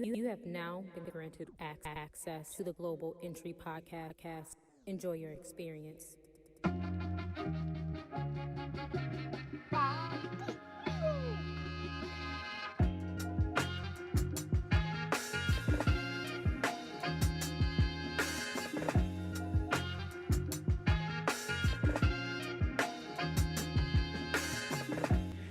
You have now been granted access to the Global Entry Podcast. Enjoy your experience.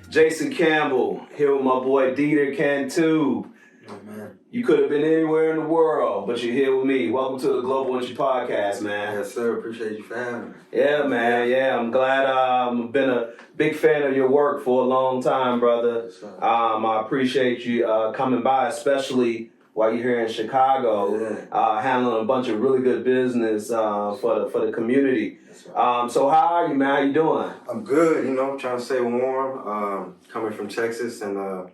Jason Campbell, here with my boy Dieter Cantu. Oh, man. You could have been anywhere in the world, but you're here with me. Welcome to the Global Entry Podcast, man. Yes, sir. Appreciate you for having me. Yeah, man. Yeah, I'm glad. I've been a big fan of your work for a long time, brother. Yes, sir. I appreciate you coming by, especially while you're here in Chicago, handling a bunch of really good business for the community. So how are you, man? How you doing? I'm good, trying to stay warm. Coming from Texas and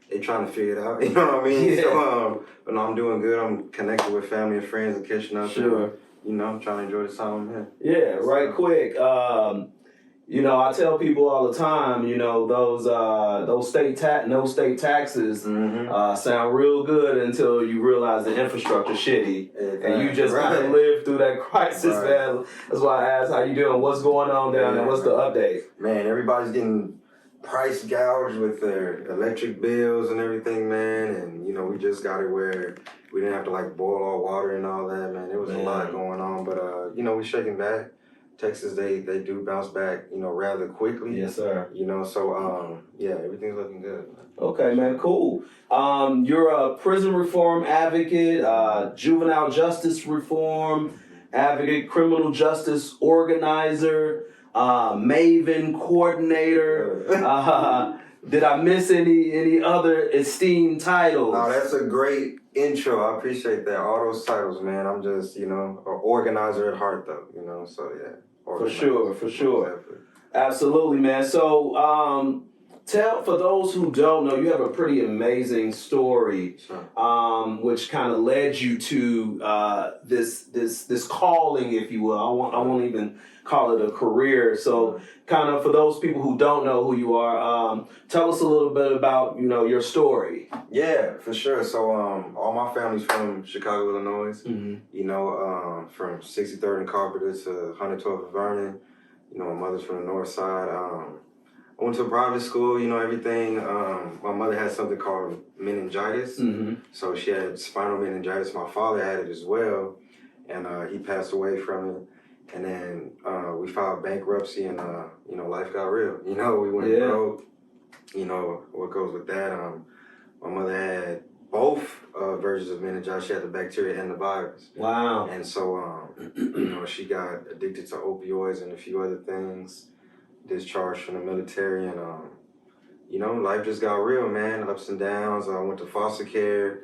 they trying to figure it out, you know what I mean? Yeah. So, but no, I'm doing good. I'm connected with family and friends and catching up. Sure. And, I'm trying to enjoy the time here. Yeah, right quick. I tell people all the time, those state taxes sound real good until you realize the infrastructure shitty, and you just kind of live through that crisis, man. That's why I asked how you doing, what's going on down there, what's the update? Man, everybody's getting price gouged with their electric bills and everything, man, and we just got it where we didn't have to boil our water and all that, man. There was a lot going on, but we're shaking back. Texas, they do bounce back, rather quickly. Yes, sir. So everything's looking good, man. Okay, man, cool. You're a prison reform advocate, juvenile justice reform advocate, criminal justice organizer, Maven coordinator. Did I miss any other esteemed titles? No, that's a great intro. I appreciate that. All those titles, man. I'm just, an organizer at heart, though, so yeah. For sure. Exactly. Absolutely, man. So, for those who don't know, you have a pretty amazing story, which kind of led you to this calling, if you will. I won't even call it a career. So, kind of for those people who don't know who you are, tell us a little bit about your story. Yeah, for sure. So, all my family's from Chicago, Illinois. From 63rd and Carpenter to 112th and Vernon. My mother's from the north side. I went to a private school, everything. My mother had something called meningitis. So she had spinal meningitis. My father had it as well. And he passed away from it. And then we filed bankruptcy and, life got real. We went broke. What goes with that. My mother had both versions of meningitis. She had the bacteria and the virus. Wow. And so, she got addicted to opioids and a few other things. Discharged from the military, and life just got real, man. Ups and downs. I went to foster care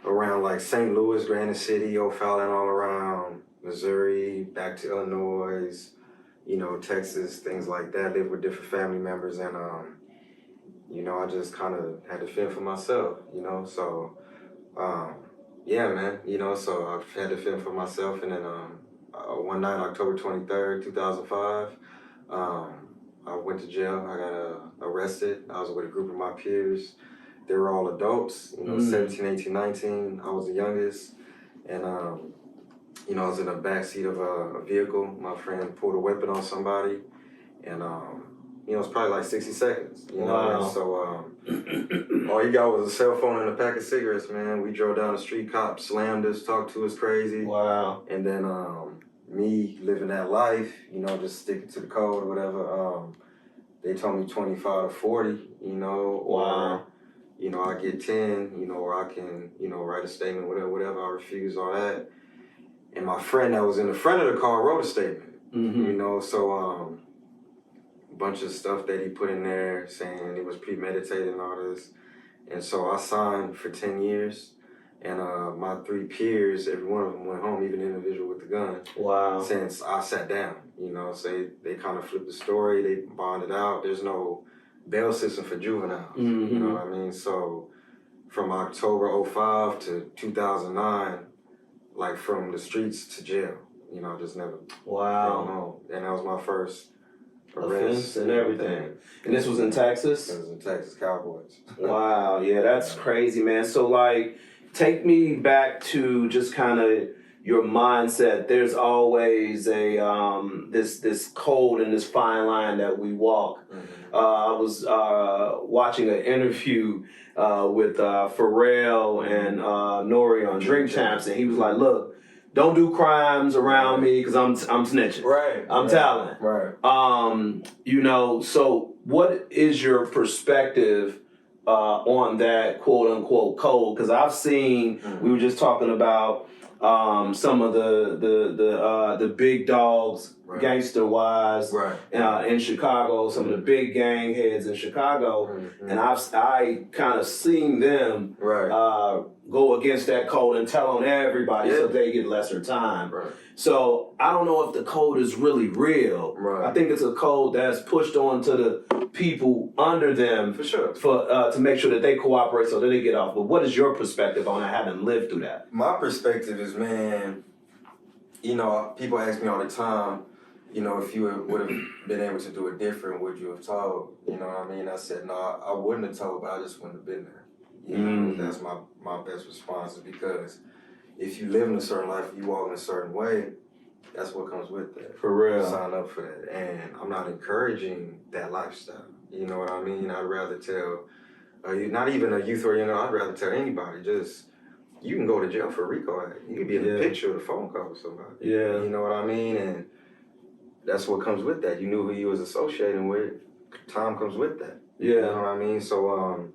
around St. Louis, Granite City, O'Fallon, all around Missouri, back to Illinois, Texas, things like that. Lived with different family members, and I just kind of had to fend for myself, So, man. So I had to fend for myself, and then one night, October 23rd, 2005. I went to jail. I got arrested. I was with a group of my peers. They were all adults, 17, 18, 19. I was the youngest. And, I was in the backseat of a vehicle. My friend pulled a weapon on somebody. And, it was probably 60 seconds. Wow. And so all he got was a cell phone and a pack of cigarettes, man. We drove down the street. Cops slammed us, talked to us crazy. Wow. And then me living that life, just sticking to the code or whatever, they told me 25 to 40, or, I get 10, or I can, write a statement, whatever, I refuse all that. And my friend that was in the front of the car wrote a statement, so a bunch of stuff that he put in there saying it was premeditated and all this. And so I signed for 10 years. And my three peers, every one of them went home, even the individual with the gun. Wow. Since I sat down, so they kind of flipped the story, they bonded out. There's no bail system for juveniles, you know what I mean? So from October 05 to 2009, from the streets to jail, I just never Wow. home. And that was my first arrest Offense and everything. And this was in Texas? It was in Texas, Cowboys. Wow, yeah, that's crazy, man. So take me back to just kind of your mindset. There's always a this code and this fine line that we walk. I was watching an interview with Pharrell and Nori on Drink Champs, and he was like, "Look, don't do crimes around me because I'm snitching. Right. I'm telling." Right. You know, so what is your perspective on that quote unquote code? Because I've seen, we were just talking about some of the big dogs, gangster wise, in Chicago, some of the big gang heads in Chicago, and I kind of seen them go against that code and tell on everybody so they get lesser time. So I don't know if the code is really real. I think it's a code that's pushed on to the people under them for sure, to make sure that they cooperate so that they get off. But what is your perspective on that, having lived through that? My perspective is, man, you know, people ask me all the time, you know, if you would have been able to do it different, would you have told? You know what I mean? I said, no, I wouldn't have told, but I just wouldn't have been there. You know, that's my best response, is because if you live in a certain life, you walk in a certain way, that's what comes with that. For real. Sign up for that. And I'm not encouraging that lifestyle. You know what I mean? I'd rather tell, not even a youth or, you know, I'd rather tell anybody, just, you can go to jail for a RICO act. You can be in the picture of the phone call with somebody. You know what I mean? And that's what comes with that. You knew who you was associating with. Time comes with that. You know what I mean? So,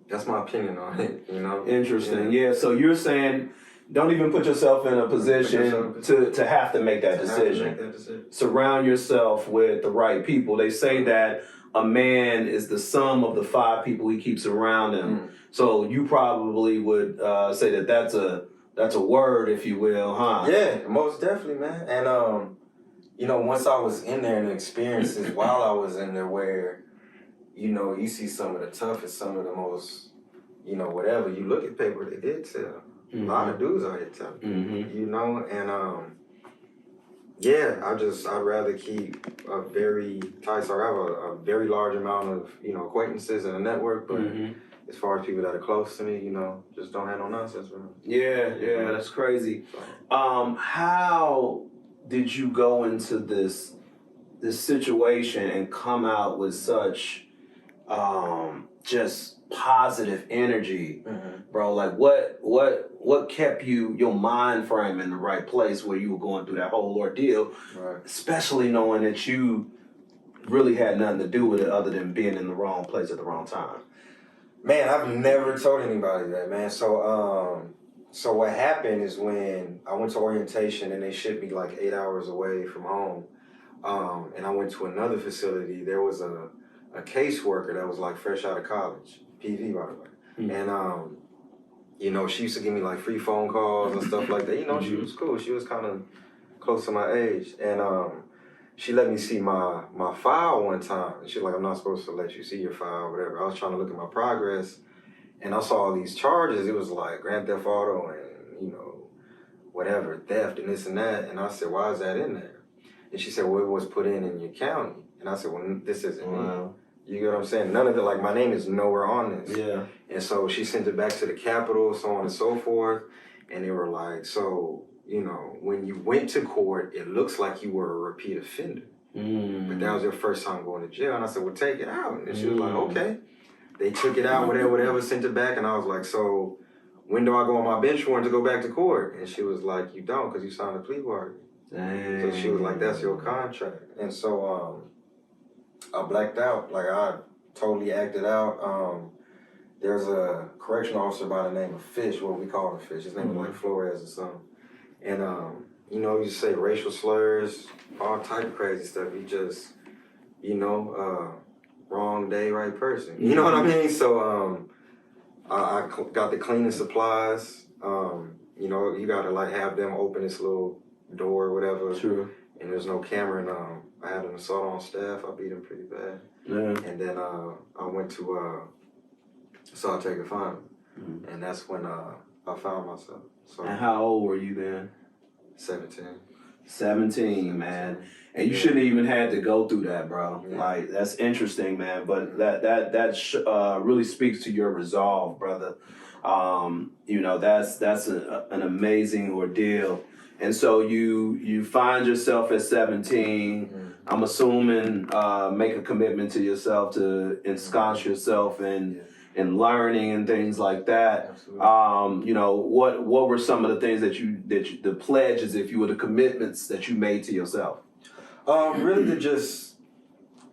that's my opinion on it, you know? Interesting. Yeah, so you're saying don't even put yourself in a position to have to make that decision. Surround yourself with the right people. They say that a man is the sum of the 5 people he keeps around him. So you probably would say that that's a word, if you will, huh? Yeah, most definitely, man. And you know, once I was in there and the experiences while I was in there, where, you know, you see some of the toughest, some of the most, you know, whatever. You look at paper, they did tell. A lot of dudes out here telling, you know, and yeah, I'd rather keep a very tight, so I have a very large amount of, you know, acquaintances and a network, but as far as people that are close to me, you know, just don't have no nonsense with them. Yeah, that's crazy. How did you go into this situation and come out with such just positive energy, bro? Like what kept your mind frame in the right place where you were going through that whole ordeal, especially knowing that you really had nothing to do with it other than being in the wrong place at the wrong time? Man, I've never told anybody that, man. So what happened is, when I went to orientation and they shipped me like 8 hours away from home, and I went to another facility, there was a caseworker that was like fresh out of college, PV by the way. And you know, she used to give me like free phone calls and stuff like that. You know, she was cool. She was kind of close to my age. And she let me see my file one time. And she was like, I'm not supposed to let you see your file or whatever. I was trying to look at my progress, and I saw all these charges. It was like Grand Theft Auto and, you know, whatever, theft and this and that. And I said, why is that in there? And she said, well, it was put in your county. And I said, well, this isn't me. You get what I'm saying? None of it, like, my name is nowhere on this. And so she sent it back to the Capitol, so on and so forth. And they were like, so, you know, when you went to court, it looks like you were a repeat offender. But that was your first time going to jail. And I said, well, take it out. And she was like, okay. They took it out, whatever, sent it back. And I was like, so when do I go on my bench warrant to go back to court? And she was like, you don't, because you signed a plea bargain. So she was like, that's your contract. And so I blacked out. Like, I totally acted out. There's a correctional officer by the name of Fish, what we call him Fish. His name was like Flores or something. And, you know, you say racial slurs, all type of crazy stuff. He just, you know, wrong day, right person. You know what I mean? So I got the cleaning supplies. You know, you got to, like, have them open this little door or whatever. And there's no camera. And I had an assault on staff. I beat him pretty bad. And then I went to Salt Take a Final. And that's when I found myself. So. And how old were you then? 17. 17, man. And you shouldn't even had to go through that, bro. Like, that's interesting, man. But that really speaks to your resolve, brother. You know, that's an amazing ordeal. And so you find yourself at 17. I'm assuming make a commitment to yourself to ensconce yourself in learning and things like that. Absolutely. You know, what were some of the things that you the pledges, if you were, the commitments that you made to yourself? Really to just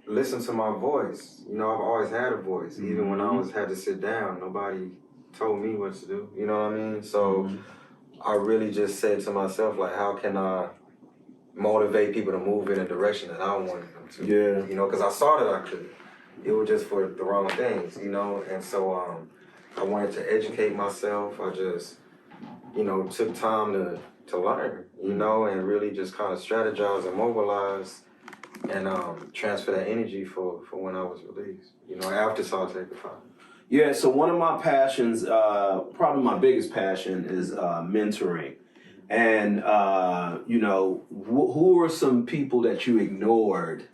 listen to my voice. You know, I've always had a voice. Even when I had to sit down, nobody told me what to do. You know what I mean? So I really just said to myself, like, how can I motivate people to move in a direction that I wanted them to? Yeah. You know, because I saw that I could. It was just for the wrong things, you know? And so I wanted to educate myself. I just, you know, took time to learn, you know, and really just kind of strategize and mobilize and transfer that energy for when I was released, you know, after solitary confinement. Yeah, so one of my passions, probably my biggest passion, is mentoring. And, you know, who are some people that you ignored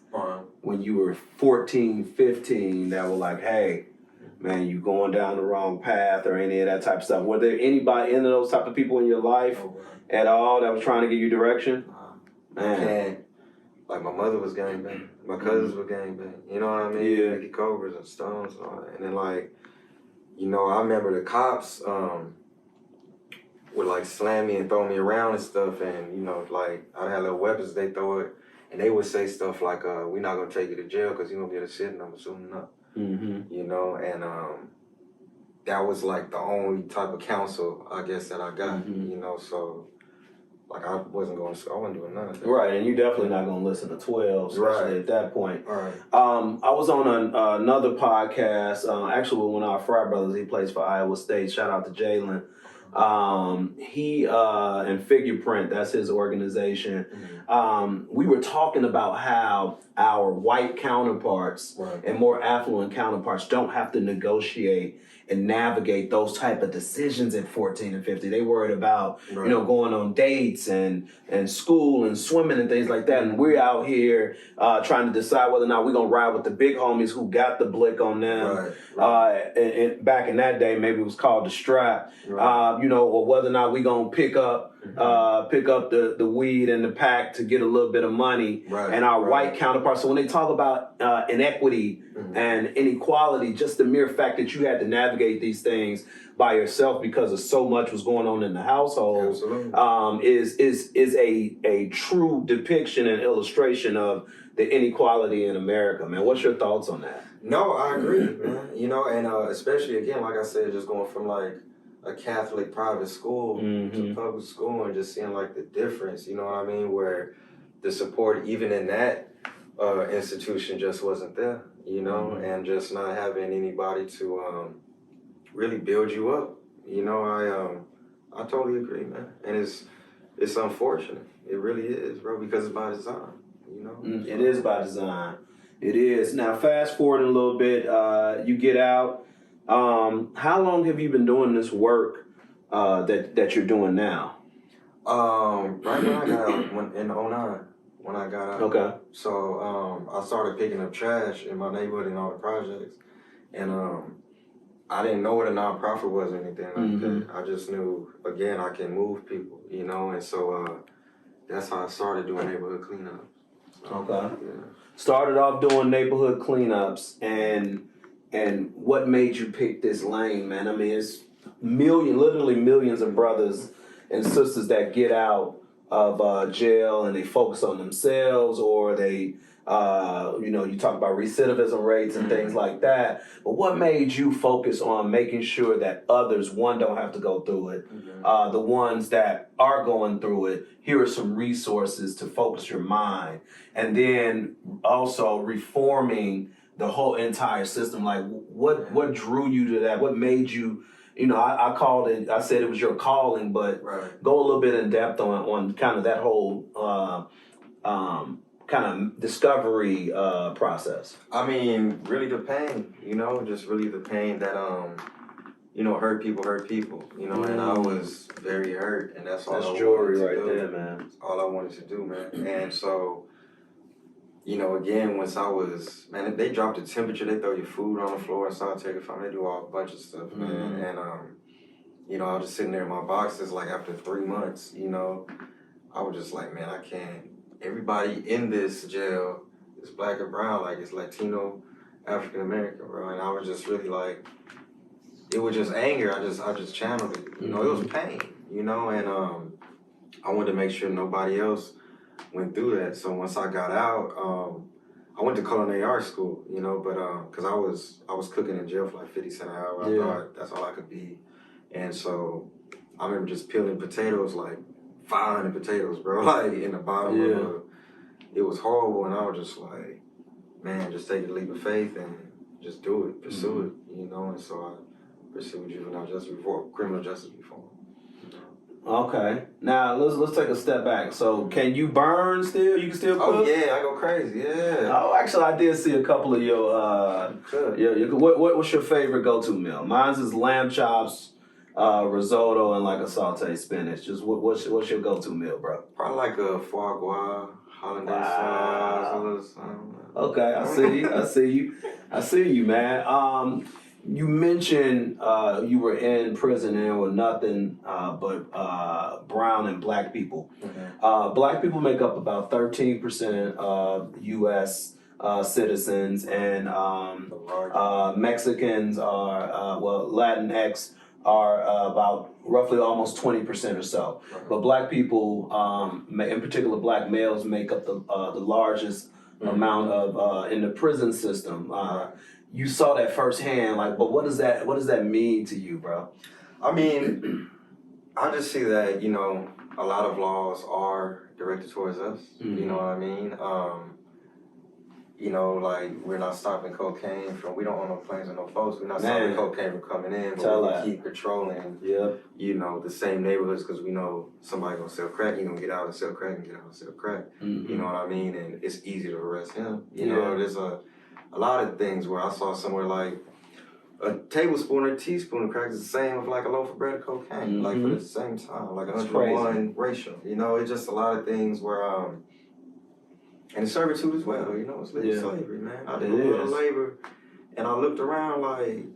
when you were 14, 15 that were like, hey, man, you going down the wrong path, or any of that type of stuff? Were there any of those type of people in your life at all that was trying to give you direction? Man. Like, my mother was gangbang, my cousins were gangbang, you know what I mean? Yeah. Mickey Cobras and Stones and all that. And then, like, you know, I remember the cops would, like, slam me and throw me around and stuff. And, you know, like, I had little weapons, they throw it. And they would say stuff like, we're not going to take you to jail because you're going to be able to sit, and I'm assuming not. You know, and that was, like, the only type of counsel, I guess, that I got, you know, so... Like, I wasn't doing none of that. Right, and you definitely not going to listen to 12, especially at that point. Right. I was on another podcast, actually with one of our frat brothers. He plays for Iowa State. Shout out to Jalen. He and Figureprint, that's his organization. We were talking about how our white counterparts and more affluent counterparts don't have to negotiate and navigate those type of decisions at 14 and 50. They worried about, you know, going on dates and school and swimming and things like that. And we're out here trying to decide whether or not we're going to ride with the big homies who got the blick on them. And back in that day, maybe it was called the strap, you know, or whether or not we're going to pick up the weed and the pack to get a little bit of money. And our white counterparts. So when they talk about inequity and inequality, just the mere fact that you had to navigate these things by yourself because of so much was going on in the household is a true depiction and illustration of the inequality in America, man. What's your thoughts on that? No, I agree, man. You know, and especially, again, like I said, just going from, like, a Catholic private school to public school and just seeing, like, the difference, you know what I mean, where the support even in that institution just wasn't there, you know, and just not having anybody to really build you up. You know, I totally agree, man. And it's unfortunate. It really is, bro, because it's by design, you know? It is by design. It is. Now, fast forward a little bit, you get out. How long have you been doing this work that you're doing now? Right when I got out, in 09, when I got out. Okay. So I started picking up trash in my neighborhood and all the projects. And I didn't know what a nonprofit was or anything like that. I just knew, again, I can move people, you know? And so that's how I started doing neighborhood cleanups. Okay. Yeah. Started off doing neighborhood cleanups, and what made you pick this lane, man? I mean, it's literally millions of brothers and sisters that get out of jail and they focus on themselves, or they, you know, you talk about recidivism rates and things like that. But what made you focus on making sure that others, one, don't have to go through it? The ones that are going through it, here are some resources to focus your mind. And then also reforming the whole entire system. Like, what drew you to that? What made you, you know, I said it was your calling, but go a little bit in depth on kind of that whole kind of discovery process. I mean, really the pain, you know, just really the pain that, you know, hurt people, you know, and I was very hurt, and that's all I wanted to do. That's jewelry right there, man. That's all I wanted to do, man. And so, you know, again, once I was, man, they drop the temperature, they throw your food on the floor and start taking from, they do all a bunch of stuff, man. And you know, I was just sitting there in my boxes, like after 3 months, you know, I was just like, man, I can't. Everybody in this jail is black and brown, like it's Latino, African American, bro. And I was just really like, it was just anger. I just channeled it. You know, it was pain, you know, and I wanted to make sure nobody else went through that. So once I got out, I went to culinary arts school, you know, but because I was cooking in jail for like 50 cents an hour. I thought that's all I could be. And so I remember just peeling potatoes, like 500 potatoes, bro, like in the bottom of it was horrible. And I was just like, man, just take a leap of faith and just do it, pursue it, you know. And so I pursued juvenile justice reform, criminal justice reform. Okay. Now let's take a step back. So can you burn still? You can still cook? Oh yeah, I go crazy. Yeah. Oh, actually, I did see a couple of your. What's your favorite go-to meal? Mine's is lamb chops, risotto, and like a sauteed spinach. Just what's your go-to meal, bro? Probably like a foie gras, hollandaise sauce, a little something. Okay, I see you. I see you, man. You mentioned you were in prison and there were nothing but brown and black people. Black people make up about 13% of U.S. Citizens, and Mexicans are, Latinx are about roughly almost 20% or so. But black people, in particular black males, make up the largest amount of in the prison system. You saw that firsthand, like, but what does that mean to you, bro? I mean, I just see that, you know, a lot of laws are directed towards us. You know what I mean? You know, like, we're not stopping cocaine we don't own no planes or no boats. We're not stopping cocaine from coming in, but we keep patrolling, you know, the same neighborhoods because we know somebody gonna sell crack, he gonna get out and sell crack and get out and sell crack. You know what I mean? And it's easy to arrest him. You know, there's a lot of things where I saw somewhere like a tablespoon or a teaspoon of crack is the same with like a loaf of bread of cocaine, like for the same time, like 101 ratio. You know, it's just a lot of things where, and servitude as well, you know, it's slavery, man. I did a little labor and I looked around like,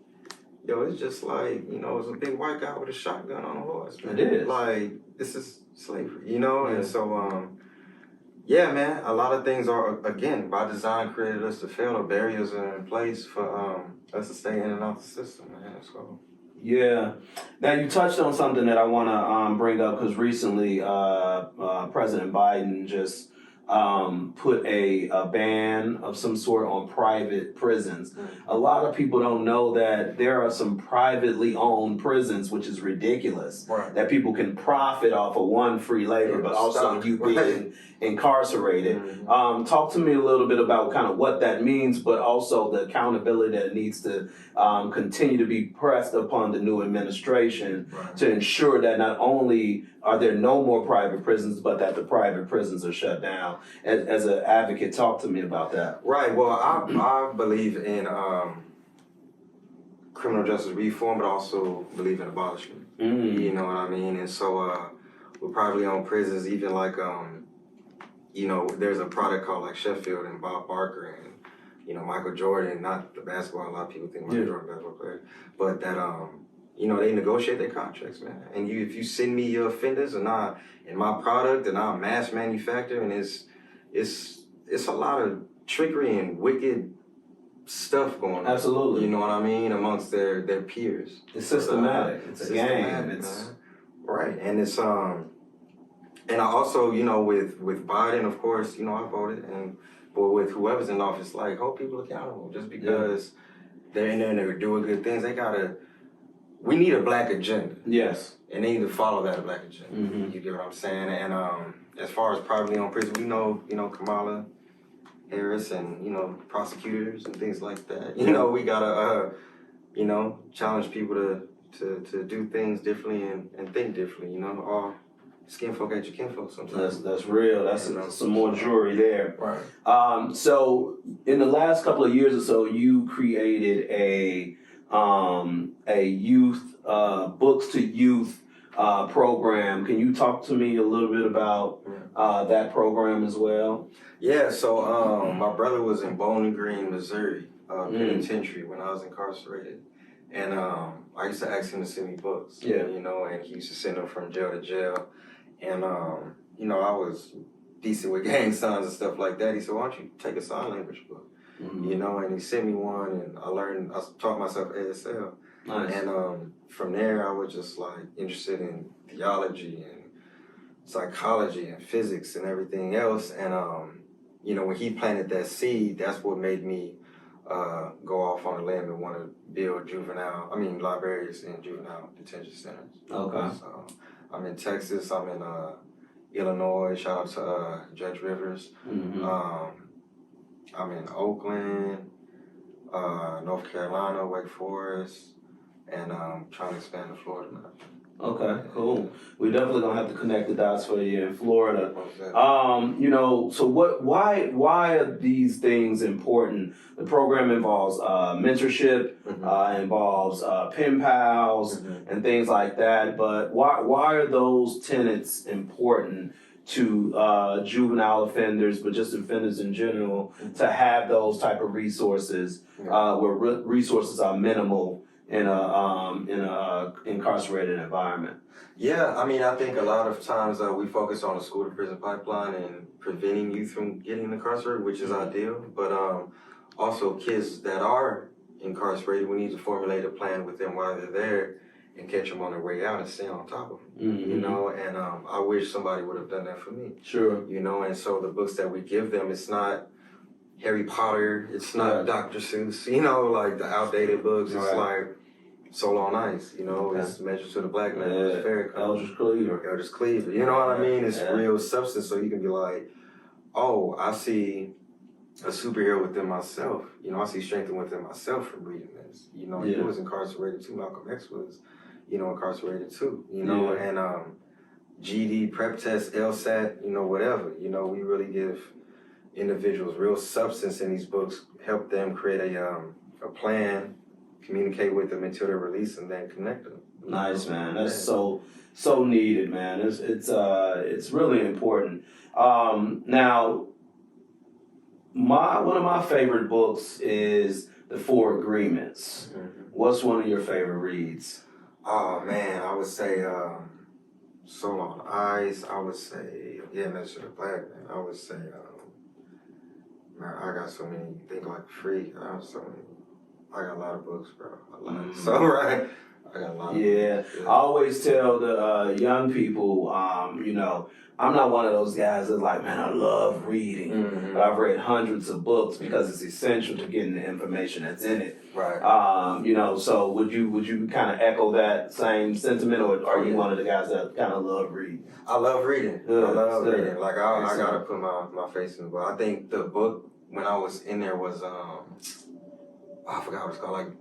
yo, it's just like, you know, it's a big white guy with a shotgun on a horse, man. It is. Like, this is slavery, you know? And so, yeah, man, a lot of things are, again, by design created us to fail. The barriers are in place for us to stay in and out the system, man. So. Yeah. Now, you touched on something that I want to bring up because recently President Biden just put a ban of some sort on private prisons. A lot of people don't know that there are some privately owned prisons, which is ridiculous. That people can profit off of one, free labor, but also you being incarcerated. Talk to me a little bit about kind of what that means, but also the accountability that needs to continue to be pressed upon the new administration to ensure that not only are there no more private prisons, but that the private prisons are shut down. As an advocate, talk to me about that. Right. Well, I believe in criminal justice reform, but also believe in abolishment. You know what I mean? And so we're privately owned prisons, even like, you know, there's a product called like Sheffield and Bob Barker and, you know, Michael Jordan, not the basketball, a lot of people think Michael Jordan basketball player, but that, you know, they negotiate their contracts, man. And if you send me your offenders and my product and I mass manufacture, and it's a lot of trickery and wicked stuff going on. Absolutely. You know what I mean? Amongst their peers. It's systematic. It's a game. It's right. And it's and I also, you know, with Biden, of course, you know, I voted, but with whoever's in office, like, hold people accountable. Just because they're in there and they're doing good things, we need a black agenda. Yes. And they need to follow that black agenda. You get what I'm saying? And as far as privately owned prison, we know, you know, Kamala Harris and, you know, prosecutors and things like that. You know, we gotta, you know, challenge people to do things differently and think differently, you know. All skin folk ain't your kinfolk sometimes. That's real. That's some more jury there. Right. So in the last couple of years or so, you created a youth books to youth program. Can you talk to me a little bit about that program as well? Yeah. So my brother was in Bowling Green, Missouri penitentiary when I was incarcerated, And I used to ask him to send me books. Yeah. You know, and he used to send them from jail to jail. And, you know, I was decent with gang signs and stuff like that. He said, why don't you take a sign language book? Mm-hmm. You know, and he sent me one, and I taught myself ASL. Nice. And from there, I was just like interested in theology and psychology and physics and everything else. And, you know, when he planted that seed, that's what made me go off on a limb and want to build libraries in juvenile detention centers. Okay. So I'm in Texas, I'm in Illinois, shout out to Judge Rivers. Mm-hmm. I'm in Oakland, North Carolina, Wake Forest, and trying to expand to Florida now. Okay, cool. We're definitely gonna have to connect the dots for you in Florida. You know, so why are these things important? The program involves mentorship, involves pen pals and things like that. But why are those tenets important to juvenile offenders, but just offenders in general, to have those type of resources where resources are minimal in a incarcerated environment? Yeah, I mean, I think a lot of times we focus on the school to prison pipeline and preventing youth from getting incarcerated, which is ideal. But also kids that are incarcerated, we need to formulate a plan with them while they're there and catch them on their way out and stay on top of them. You know, and I wish somebody would have done that for me. Sure. You know, and so the books that we give them, it's not Harry Potter, it's not Dr. Seuss, you know, like the outdated books. It's like Soul on Ice, you know, it's Measure to the Black Man, it's Eldridge Cleaver. You know what I mean? It's real substance, so you can be like, oh, I see a superhero within myself. You know, I see strength within myself from reading this. You know, he was incarcerated too. Malcolm X was, you know, incarcerated too. You know, and GD, prep test, LSAT, you know, whatever. You know, we really give individuals real substance in these books, help them create a plan, communicate with them until they're released, and then connect them. Nice, man. That's so needed, man. It's really important. Now, one of my favorite books is The Four Agreements. What's one of your favorite reads? Oh man, I would say Soul on Ice. I would say Measure to the Black Man. I would say man, I got so many. Think Like a Freak. I have so many. I got a lot of books, bro. So right, I got a lot. I always tell the young people, you know, I'm not one of those guys that's like, man, I love reading, but I've read hundreds of books because it's essential to getting the information that's in it. Right. You know, so would you kind of echo that same sentiment, or are you one of the guys that kind of love reading? I love reading. I love reading. Like I gotta put my face in the book. I think the book when I was in there was I forgot what it's called, like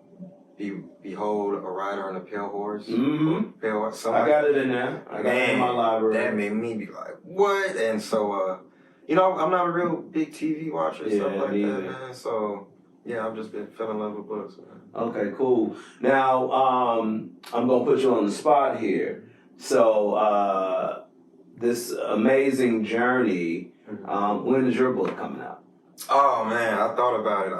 Behold a Rider on a Pale Horse. Pale Horse. I got it in there. I got it in my library. That made me be like, what? And so, you know, I'm not a real big TV watcher and stuff like that, man. So, yeah, I've just been fell in love with books, man. Okay, cool. Now, I'm going to put you on the spot here. So, this amazing journey, when is your book coming out? Oh, man, I thought about it.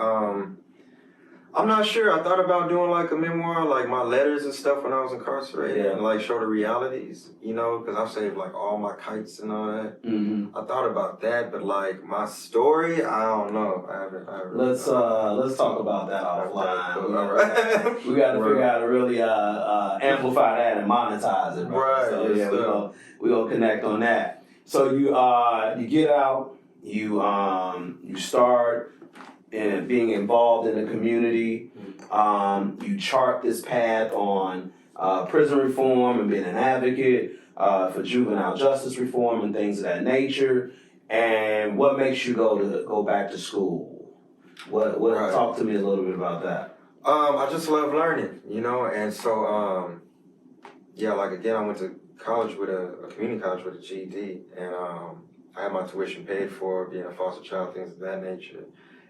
I'm not sure. I thought about doing like a memoir, like my letters and stuff when I was incarcerated, and like show the realities, you know, because I've saved like all my kites and all that. I thought about that, but like my story, I don't know. I haven't let's talk about that offline. We got to figure out how to really amplify that and monetize it. Right. So yeah, we're gonna connect on that. So you get out, you start and being involved in the community. You chart this path on prison reform and being an advocate for juvenile justice reform and things of that nature. And what makes you go back to school? What talk to me a little bit about that. I just love learning, you know, and so like again, I went to college with a community college with a GED, and I had my tuition paid for, being a foster child, things of that nature.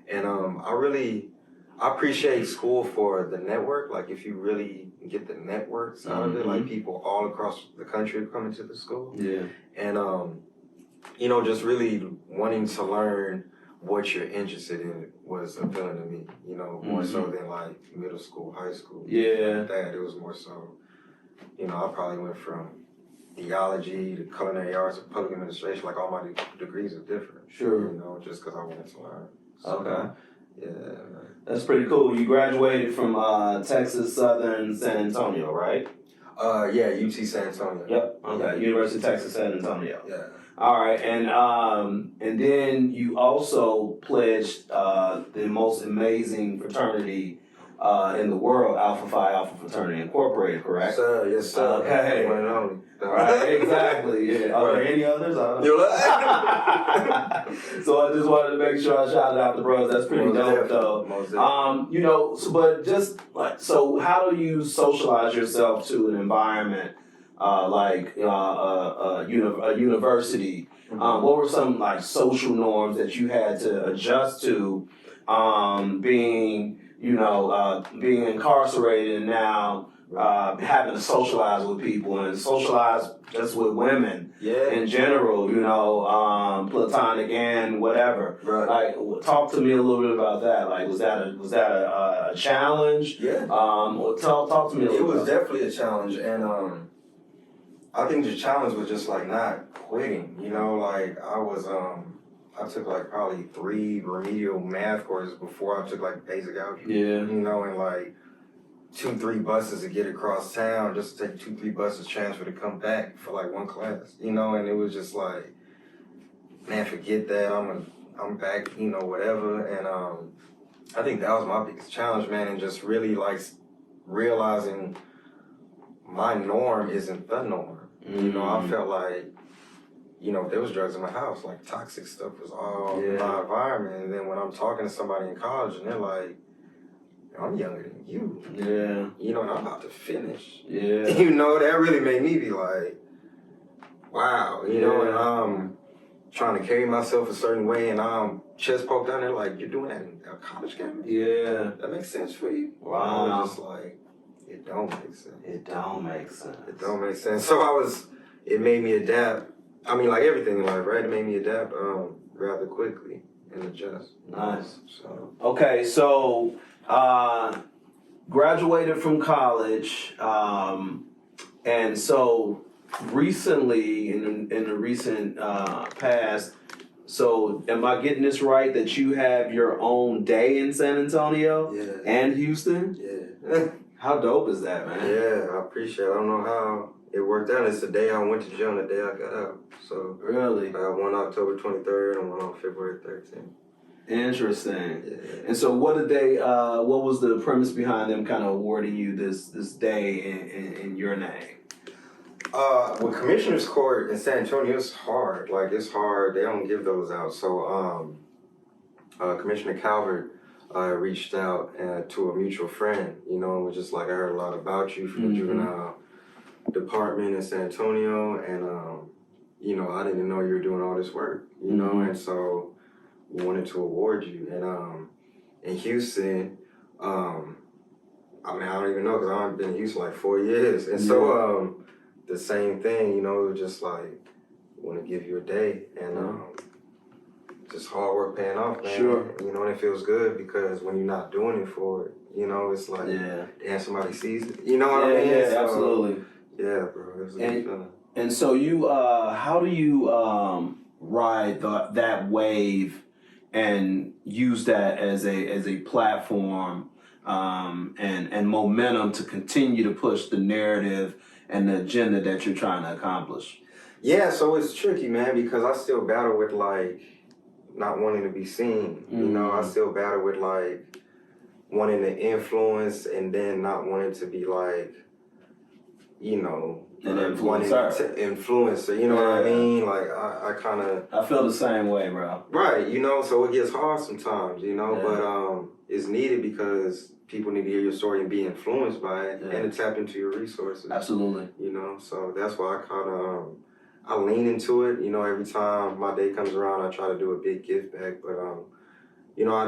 And I appreciate school for the network. Like if you really get the networks out of it, like people all across the country coming to the school. Yeah. And, you know, just really wanting to learn what you're interested in was appealing to me, you know, more so than like middle school, high school. Yeah. Like that, it was more so, you know, I probably went from theology to culinary arts to public administration, like all my degrees are different. Sure. You know, just because I wanted to learn. So, Okay. yeah, man. That's pretty cool. You graduated from Texas Southern San Antonio, right? Yeah, UT San Antonio. Yep. Okay. University of Texas San Antonio. Yeah. All right, and then you also pledged the most amazing fraternity in the world, Alpha Phi Alpha Fraternity Incorporated, correct? Sir, yes, sir. Okay. One and only. Right, exactly. Yeah. Are there any others? I don't know. So I just wanted to make sure I shouted out the bros. That's pretty dope, though. You know, so, but just like, so how do you socialize yourself to an environment like a university? What were some like social norms that you had to adjust to, being being incarcerated and now having to socialize with people and socialize just with women in general, platonic and whatever. Right. Like, talk to me a little bit about that. Like, was that a challenge? Yeah. Talk to me a little bit. It was definitely a challenge, and I think the challenge was just like not quitting. You know, like I took like probably 3 remedial math courses before I took like basic algebra. Yeah. You know, and like 2-3 buses to get across town, just to take 2-3 buses transfer to come back for like 1 class. You know, and it was just like, man, forget that. I'm back. You know, whatever. And I think that was my biggest challenge, man, and just really like realizing my norm isn't the norm. You know, I felt like, there was drugs in my house, like toxic stuff was all in my environment. And then when I'm talking to somebody in college and they're like, I'm younger than you. Yeah. You know, and I'm about to finish. Yeah. That really made me be like, wow. You know, and I'm trying to carry myself a certain way and I'm chest poked down there like, you're doing that in a college campus? Yeah. That makes sense for you? Wow. I was just like, it don't make sense. It don't make sense. It don't make sense. So it made me adapt. I mean, like everything in life, right? It made me adapt rather quickly and adjust. Nice. So. Okay, so graduated from college, and so recently, in the recent past, so am I getting this right that you have your own day in San Antonio and Houston? Yeah. How dope is that, man? Yeah, I appreciate it. I don't know how it worked out. It's the day I went to jail and the day I got out. So really, I got one October 23rd and one on February 13th. Interesting. Yeah. And so, what did they? What was the premise behind them kind of awarding you this day in your name? With Commissioner's Court in San Antonio, it's hard. Like, it's hard. They don't give those out. So, Commissioner Calvert reached out to a mutual friend, and was just like, I heard a lot about you from the juvenile department in San Antonio, and, I didn't know you were doing all this work, and so we wanted to award you. And in Houston, I don't even know because I've been in Houston like 4 years. And so the same thing, it was just like, want to give you a day. And just hard work paying off, man. Sure. And it feels good because when you're not doing it for it, it's like, damn, somebody sees it. You know what I mean? Yeah, So, absolutely. Yeah, bro. It was a good feeling. And so you, how do you ride that wave and use that as a platform and momentum to continue to push the narrative and the agenda that you're trying to accomplish? Yeah, so it's tricky, man, because I still battle with like not wanting to be seen. I still battle with like wanting to influence and then not wanting to be like, an influencer. Influencer, you know what I mean? Like, I kind of... I feel the same way, bro. Right, so it gets hard sometimes, but it's needed because people need to hear your story and be influenced by it and to tap into your resources. Absolutely. So that's why I kind of... I lean into it, every time my day comes around, I try to do a big give back, but, I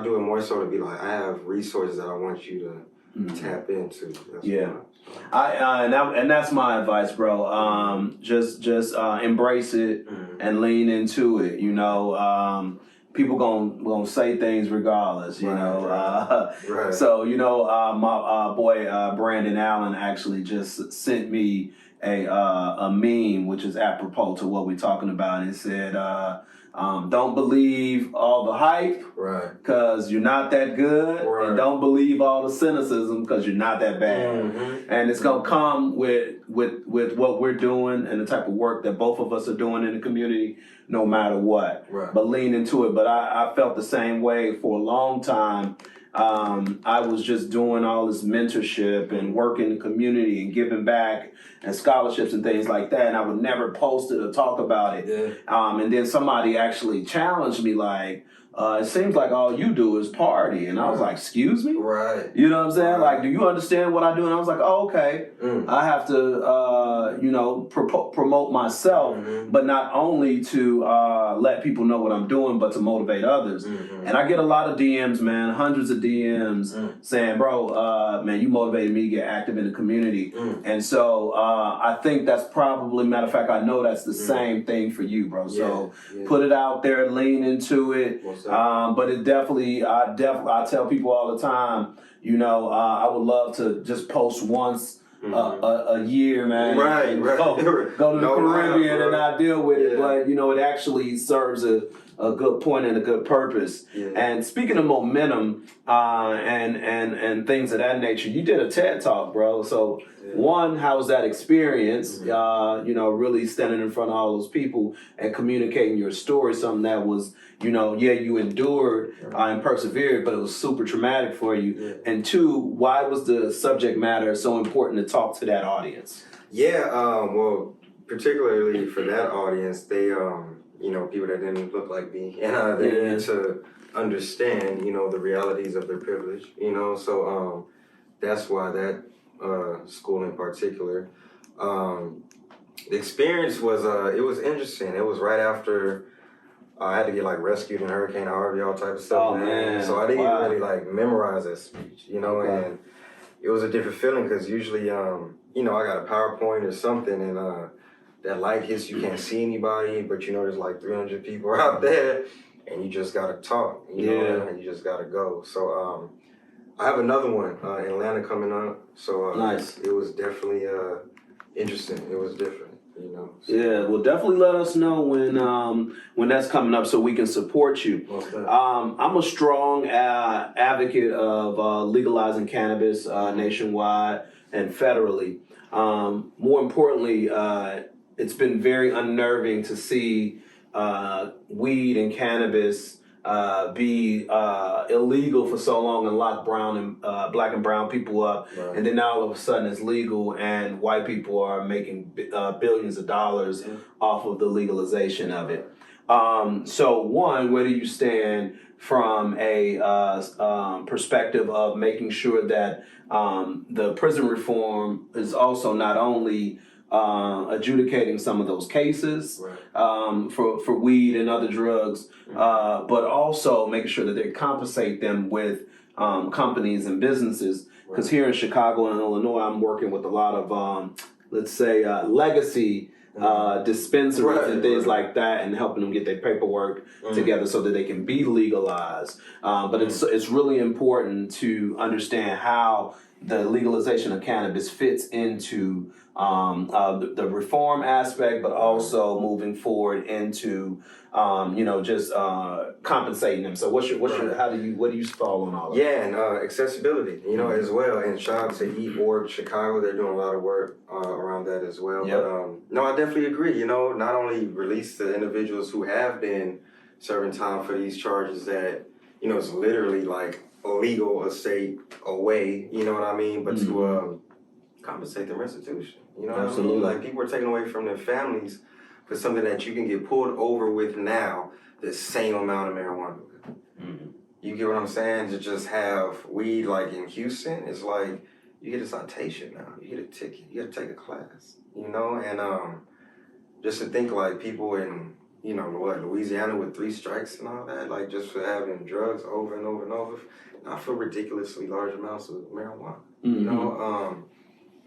do it more so to be like, I have resources that I want you to tap into. And that's my advice, bro. Just embrace it and lean into it. people gonna say things regardless, you know. Right. So my boy Brandon Allen actually just sent me a meme which is apropos to what we're talking about. It said, "Don't believe all the hype, right? Because you're not that good, Right. and don't believe all the cynicism because you're not that bad." Mm-hmm. And it's gonna come with what we're doing and the type of work that both of us are doing in the community, no matter what. Right. But lean into it. But I felt the same way for a long time. I was just doing all this mentorship and working in the community and giving back and scholarships and things like that, and I would never post it or talk about it. Yeah. And then somebody actually challenged me like, it seems like all you do is party. And I was like, excuse me? Right. You know what I'm saying? Right. Like, do you understand what I do? And I was like, oh, okay. I have to, promote myself, but not only to let people know what I'm doing, but to motivate others. And I get a lot of DMs, man, hundreds of DMs saying, bro, man, you motivated me to get active in the community. And so I think that's probably, matter of fact, I know that's the same thing for you, bro. So put it out there, lean into it. But it definitely, I tell people all the time, I would love to just post once a year, man. Right. Go to the Caribbean and not deal with it. But, it actually serves a good point and a good purpose. And speaking of momentum and things of that nature, you did a TED Talk, bro. So one, how was that experience? Really standing in front of all those people and communicating your story, something that was, you endured and persevered, but it was super traumatic for you. And two, why was the subject matter so important to talk to that audience? Well, particularly for that audience, they, people that didn't look like me, and they needed to understand, the realities of their privilege, so that's why that school in particular. The experience was, it was interesting. It was right after I had to get rescued in Hurricane Harvey, all type of stuff. Oh, man. So I didn't even really memorize that speech, Okay. And it was a different feeling because usually, I got a PowerPoint or something and that light hits, you can't see anybody, but there's 300 people out there and you just gotta talk, and you just gotta go. So I have another one in Atlanta coming up. So nice. It was definitely interesting. It was different. So. Yeah, well, definitely let us know when that's coming up so we can support you. I'm a strong advocate of legalizing cannabis nationwide and federally. More importantly, it's been very unnerving to see weed and cannabis be illegal for so long and lock black and brown people up, and then now all of a sudden it's legal and white people are making billions of dollars off of the legalization of it. So one, where do you stand from a perspective of making sure that the prison reform is also not only adjudicating some of those cases for weed and other drugs, but also making sure that they compensate them with companies and businesses. Because here in Chicago and Illinois, I'm working with a lot of, legacy dispensaries and things like that, and helping them get their paperwork together so that they can be legalized. But it's really important to understand how the legalization of cannabis fits into the reform aspect, but also moving forward into just compensating them. So what do you fall on all of that? Yeah, and accessibility, as well. And shout out to eOrg Chicago. They're doing a lot of work around that as well. Yep. But no, I definitely agree. Not only release the individuals who have been serving time for these charges that, it's literally a legal estate away, you know what I mean? But to compensate them restitution, Absolutely. What I mean? People are taken away from their families for something that you can get pulled over with now, the same amount of marijuana. You get what I'm saying? To just have weed in Houston, it's you get a citation now. You get a ticket. You got to take a class, And just to think people in, Louisiana with 3 strikes and all that, just for having drugs over and over and over, not for ridiculously large amounts of marijuana.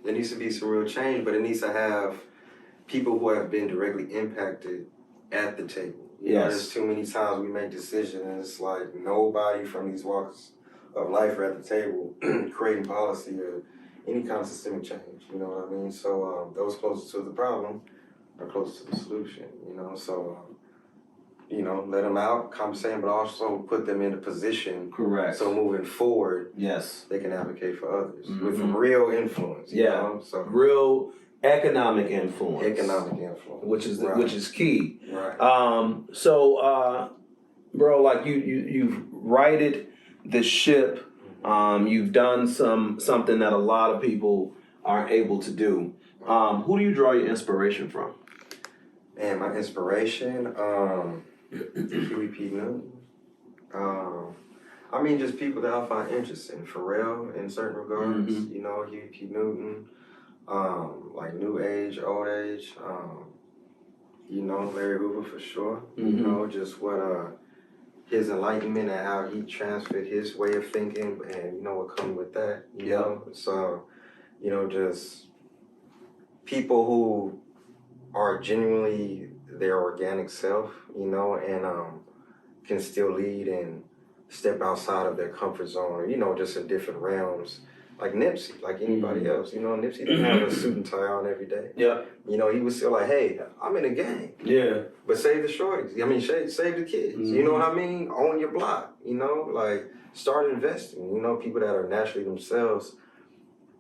There needs to be some real change, but it needs to have people who have been directly impacted at the table. You know, there's too many times we make decisions and it's like nobody from these walks of life are at the table creating policy or any kind of systemic change, you know what I mean? So those closest to the problem are closest to the solution, you know? So, you know, let them out, conversate, but also put them in a position. Correct. So moving forward, yes, they can advocate for others with real influence. You know? So real economic influence. Which is key. Right. Bro, like you've righted the ship. You've done something that a lot of people aren't able to do. Who do you draw your inspiration from? And my inspiration, Huey P. Newton. I mean, just people that I find interesting, Pharrell in certain regards. You know, Huey P. Newton. Like New Age, Old Age. You know, Larry Hoover for sure. You know, just what his enlightenment and how he transferred his way of thinking, and you know what comes with that. You know, so you know, just people who are genuinely their organic self, you know, and can still lead and step outside of their comfort zone, or, you know, just in different realms. Like Nipsey, like anybody else, you know, Nipsey didn't have a suit and tie on every day. Yeah. You know, he was still like, hey, I'm in a gang. Yeah. But save the shorties. I mean, save the kids. You know what I mean? Own your block, you know? Like, start investing. You know, people that are naturally themselves,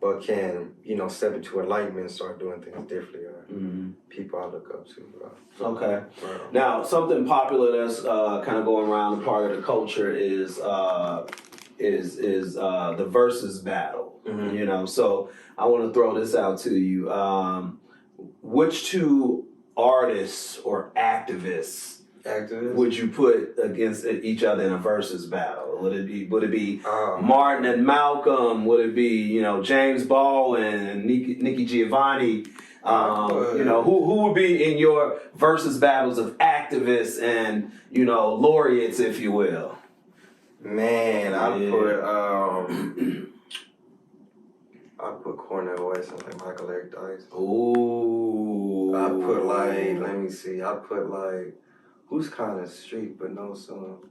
but can, you know, step into enlightenment and start doing things differently. People I look up to. Okay. Now, something popular that's kind of going around the part of the culture is the versus battle. You know, so I want to throw this out to you. Which two artists or activists would you put against each other in a versus battle? Would it be Martin and Malcolm? Would it be, you know, James Baldwin and Nikki Giovanni? You know, who would be in your versus battles of activists and, you know, laureates, if you will? Man, I'd put Cornel West and like Michael Eric Dyson. Ooh. I'd put like, let me see, I'd put like, who's kind of street but no song?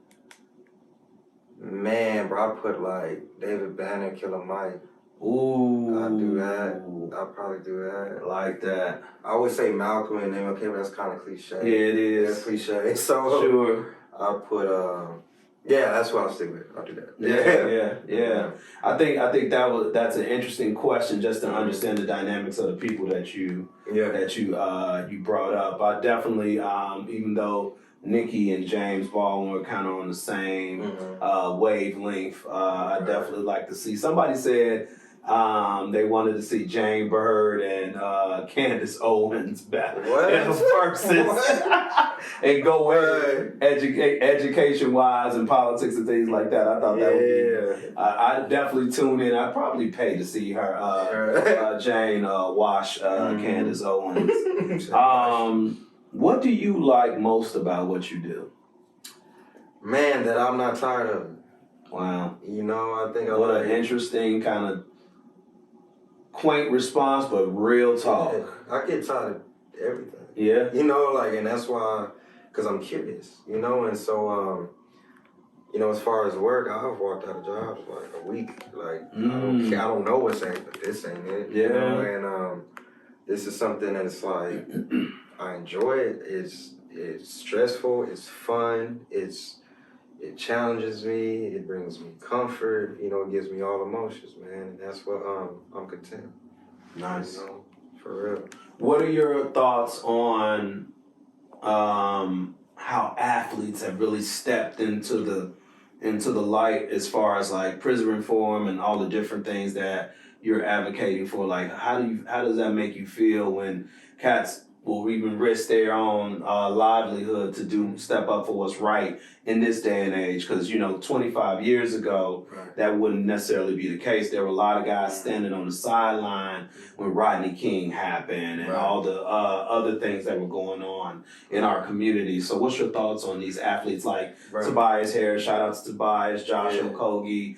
Man, bro, I'd put like David Banner, Killer Mike. Ooh. I'd do that. I'd probably do that. Like that. I would say Malcolm and MLK, but that's kind of cliche. Yeah, it is. That's cliche. So sure. I'd put yeah, that's what I'll stick with. I'll do that. Yeah. I think that's an interesting question, just to understand the dynamics of the people that you brought up. I definitely, even though Nikki and James Baldwin were kind of on the same wavelength, I definitely like to see. Somebody said they wanted to see Jane Bird and Candice Owens battle in the verses and go with education-wise and politics and things like that. I thought that would be. I'd definitely tune in. I'd probably pay to see her, Jane, wash Candice Owens. What do you like most about what you do? Man, that I'm not tired of it. Wow. You know, I think what an interesting kind of quaint response, but real talk. Yeah, I get tired of everything. Yeah. You know, like, and that's why, because I'm curious, you know, and so, you know, as far as work, I've walked out of jobs like a week. Like, I don't know what's ain't, but this ain't it. Yeah. You know, and this is something that it's like, I enjoy it. It's stressful. It's fun. It challenges me. It brings me comfort. You know, it gives me all emotions, man. And that's what I'm content. Nice. You know, for real. What are your thoughts on how athletes have really stepped into the light as far as like prison reform and all the different things that you're advocating for? Like, how does that make you feel when cats will even risk their own livelihood to step up for what's right in this day and age? Because, you know, 25 years ago, that wouldn't necessarily be the case. There were a lot of guys standing on the sideline when Rodney King happened and all the other things that were going on in our community. So what's your thoughts on these athletes like Tobias Harris? Shout out to Tobias, Josh Okogie,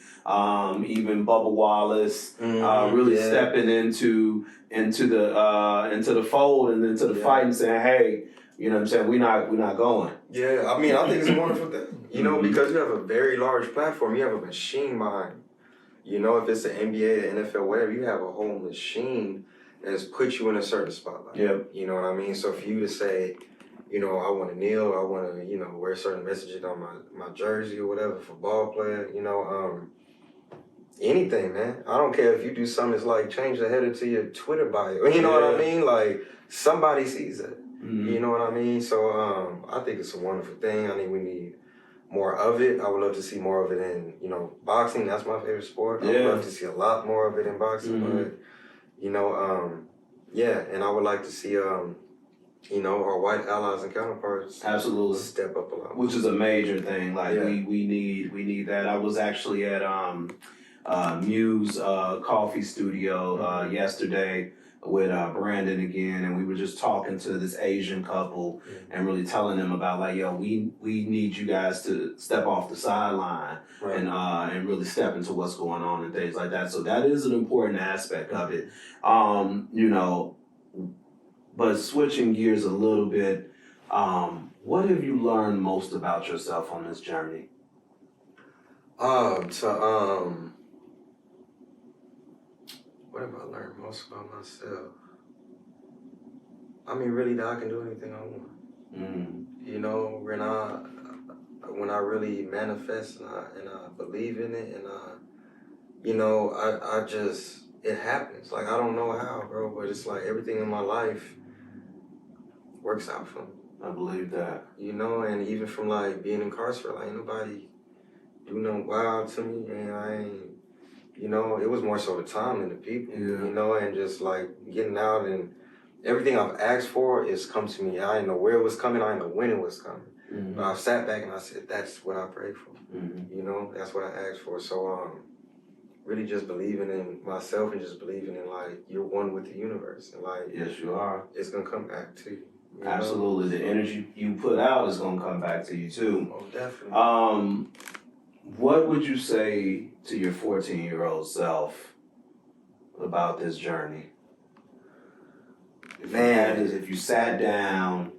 even Bubba Wallace, really stepping into the fold and into the fight and saying, hey, You know what I'm saying? We're not going. Yeah, I mean, I think it's a wonderful thing. You know, because you have a very large platform. You have a machine behind you. You know, if it's the NBA, the NFL, whatever, you have a whole machine that's put you in a certain spotlight. Yep. You know what I mean? So for you to say, you know, I want to kneel, I want to, you know, wear certain messages on my jersey or whatever for ball player, you know, anything, man. I don't care if you do something that's like change the header to your Twitter bio. You know what I mean? Like, somebody sees it. You know what I mean? So I think it's a wonderful thing. I think we need more of it. I would love to see more of it in, you know, boxing. That's my favorite sport. I would love to see a lot more of it in boxing. But, you know, yeah, and I would like to see, you know, our white allies and counterparts absolutely step up a lot. Which is a major thing. Like we need that. I was actually at Muse Coffee Studio yesterday with Brandon again, and we were just talking to this Asian couple and really telling them about like, yo, we need you guys to step off the sideline and really step into what's going on and things like that. So that is an important aspect of it. You know, but switching gears a little bit, what have you learned most about yourself on this journey? What have I learned most about myself? I mean, really, that I can do anything I want. You know, when I really manifest and I believe in it, and you know, I just, it happens. Like, I don't know how, bro, but it's like everything in my life works out for me. I believe that. You know, and even from like being incarcerated, like, ain't nobody do nothing wild to me, and I ain't. You know, it was more so the time than the people, you know, and just like getting out and everything I've asked for is come to me. I didn't know where it was coming. I didn't know when it was coming. But I sat back and I said, that's what I prayed for. You know, that's what I asked for. So really just believing in myself and just believing in like you're one with the universe. And like, yes, you are. It's going to come back to you. Absolutely. The energy you put out is going to come back to you too. Oh, definitely. What would you say to your 14-year-old self about this journey? If you sat down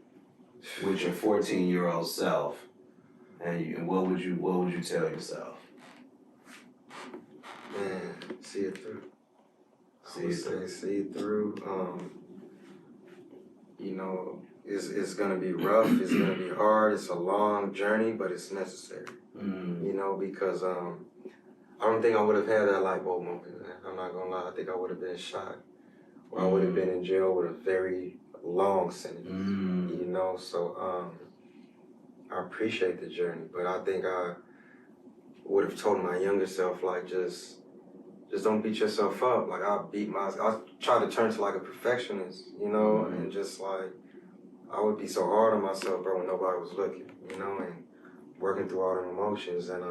with your 14-year-old self, and what would you tell yourself? Man, see it through. See it through. You know, it's gonna be rough. It's gonna be hard. It's a long journey, but it's necessary. You know, because I don't think I would have had that light bulb moment. I'm not gonna lie. I think I would have been shot, or I would have been in jail with a very long sentence. You know, so I appreciate the journey, but I think I would have told my younger self, like, just don't beat yourself up. Like, I try to turn to like a perfectionist, you know, and just like I would be so hard on myself, bro, when nobody was looking, you know, and working through all the emotions, and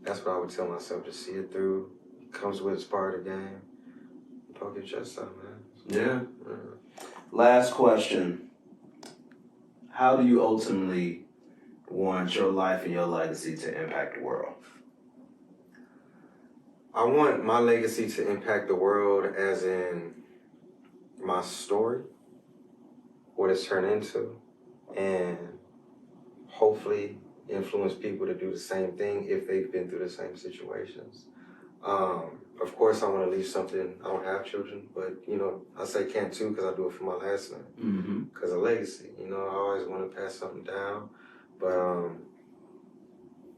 that's what I would tell myself, to see it through. It comes with, it's part of the game. Poke your chest out, man. Yeah. Last question. How do you ultimately want your life and your legacy to impact the world? I want my legacy to impact the world as in my story, what it's turned into, and hopefully influence people to do the same thing if they've been through the same situations. Of course, I want to leave something. I don't have children, but, you know, I say Cantu because I do it for my last name. Because of legacy, you know, I always want to pass something down. But,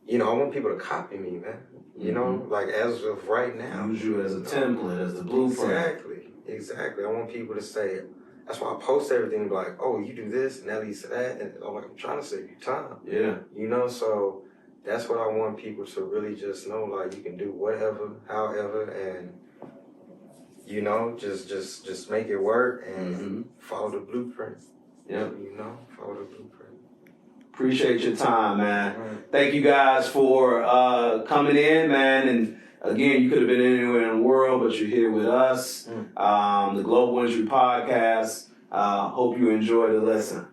you know, I want people to copy me, man. You know, like as of right now. Use you as a template, as the blueprint. Exactly. I want people to say, that's why I post everything, like, oh, you do this, and that leads to that. And I'm like, I'm trying to save you time. Yeah. You know, so that's what I want people to really just know, like, you can do whatever, however, and, you know, just make it work and follow the blueprint. Yep. You know, follow the blueprint. Appreciate your time, man. Thank you guys for coming in, man. And again, you could have been anywhere in the world, but you're here with us. The Global Entry Podcast. Hope you enjoy the listen.